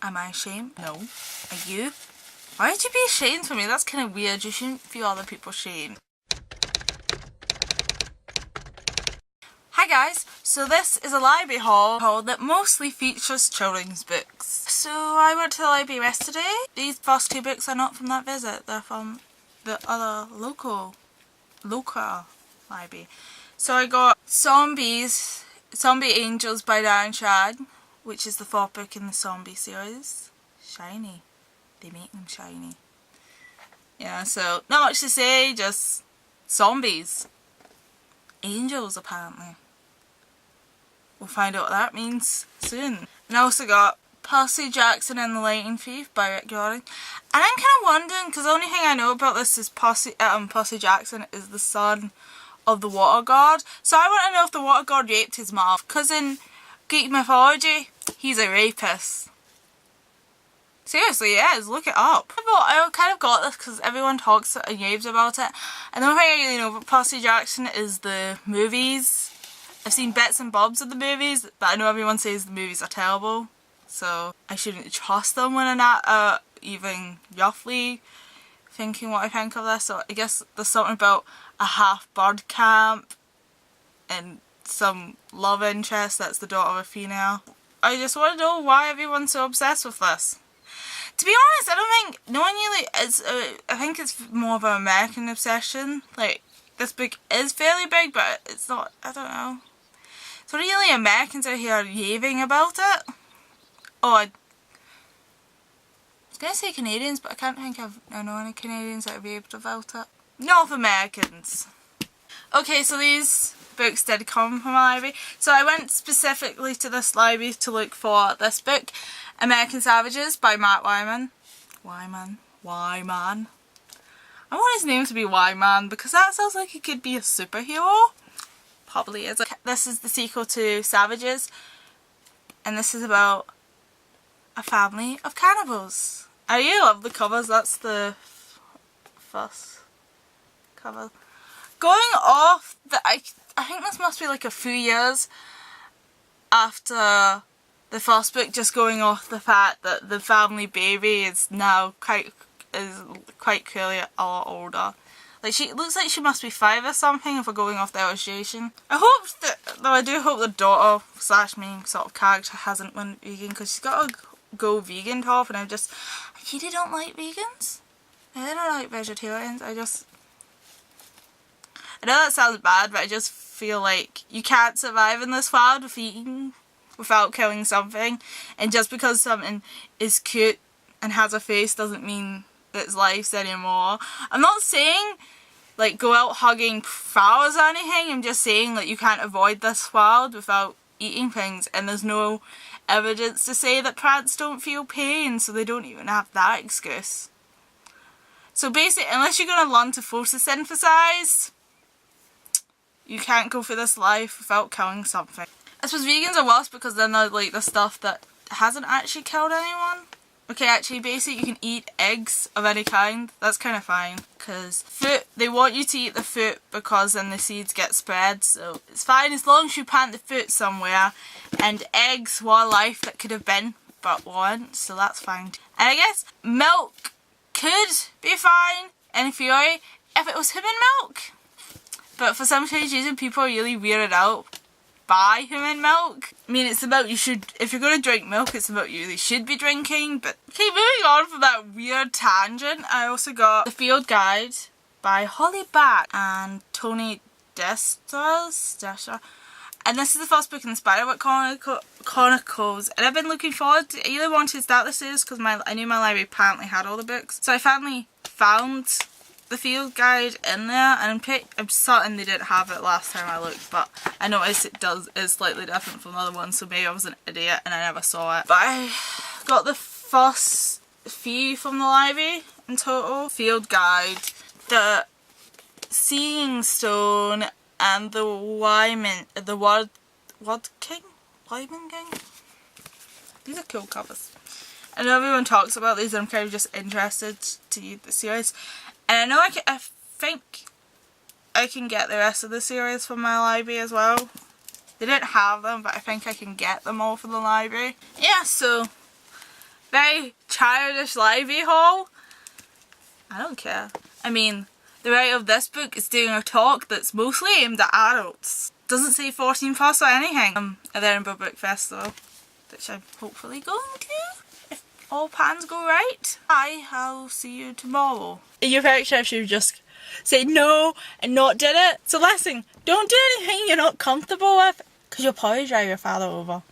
Am I ashamed? No. Are you? Why would you be ashamed for me? That's kind of weird. You shouldn't feel other people's shame. Hi guys, so this is a library haul that mostly features children's books. So I went to the library yesterday. These first two books are not from that visit, they're from the other local library. So I got Zombie Angels by Darren Shan, which is the fourth book in the Zombie series. Shiny. They make them shiny. Yeah, so not much to say, just zombies. Angels apparently. We'll find out what that means soon. And I also got Percy Jackson and the Lightning Thief by Rick Riordan. And I'm kind of wondering, because the only thing I know about this is Percy Jackson is the son of the Water God. So I want to know if the Water God raped his mom. Because in Greek mythology, he's a rapist. Seriously, yes, look it up. I kind of got this because everyone talks and raves about it. And the only thing I really know about Percy Jackson is the movies. I've seen bits and bobs of the movies, but I know everyone says the movies are terrible. So I shouldn't trust them when I'm not even roughly thinking what I think of this. So I guess there's something about a half-bird camp and some love interest that's the daughter of a female. I just want to know why everyone's so obsessed with this. To be honest, I don't think, no one really is, I think it's more of an American obsession. Like, this book is fairly big, but it's not, I don't know. So really Americans out here raving about it. Oh, I was going to say Canadians, but I can't think I know any Canadians that have raved about it. North Americans. Okay, so these books did come from a library. So I went specifically to this library to look for this book, American Savages by Matt Wyman. Wyman. I want his name to be Wyman because that sounds like he could be a superhero. Probably is. This is the sequel to Savages, and this is about a family of cannibals. I really love the covers. That's the first cover. Going off, I think this must be like a few years after the first book, just going off the fact that the family baby is now quite clearly a lot older. Like, she looks like she must be 5 or something if we're going off the illustration. I do hope the daughter / main sort of character hasn't went vegan, because she's got to go vegan top, and I really don't like vegans. I don't like vegetarians. I know that sounds bad, but I just feel like you can't survive in this world with eating without killing something, and just because something is cute and has a face doesn't mean it's life anymore. I'm not saying like go out hugging flowers or anything, I'm just saying like you can't avoid this world without eating things, and there's no evidence to say that plants don't feel pain, so they don't even have that excuse. So basically, unless you're going to learn to photosynthesize, you can't go through this life without killing something. I suppose vegans are worse because then they're like the stuff that hasn't actually killed anyone. Okay, actually, basically you can eat eggs of any kind. That's kind of fine, because fruit, they want you to eat the fruit because then the seeds get spread, so it's fine as long as you plant the fruit somewhere. And eggs were life that could have been, but weren't, so that's fine. And I guess milk could be fine in theory if it was human milk. But for some strange reason, people are really weirded out by human milk. I mean, it's about if you're going to drink milk, it's about you really should be drinking. But okay, moving on from that weird tangent, I also got The Field Guide by Holly Back and Tony Dester. And this is the first book in the Spiderwick Chronicles, and I've been looking forward to, I really wanted to start the series because I knew my library apparently had all the books. So I finally found the Field Guide in there, and I'm certain they didn't have it last time I looked, but I noticed it's slightly different from the other ones, so maybe I was an idiot and I never saw it. But I got the first few from the library in total. Field Guide, the Seeing Stone, and the Word King? Wyman King? These are cool covers. I know everyone talks about these, and I'm kind of just interested to read the series. And I know I think I can get the rest of the series from my library as well. They didn't have them, but I think I can get them all from the library. Yeah, so very childish livey haul. I don't care. I mean, the writer of this book is doing a talk that's mostly aimed at adults. Doesn't say 14 plus or anything. At the Edinburgh Book Festival, which I'm hopefully going to, if all plans go right. I'll see you tomorrow. In your picture, if you just said no and not did it. So listen, don't do anything you're not comfortable with, because you'll probably drive your father over.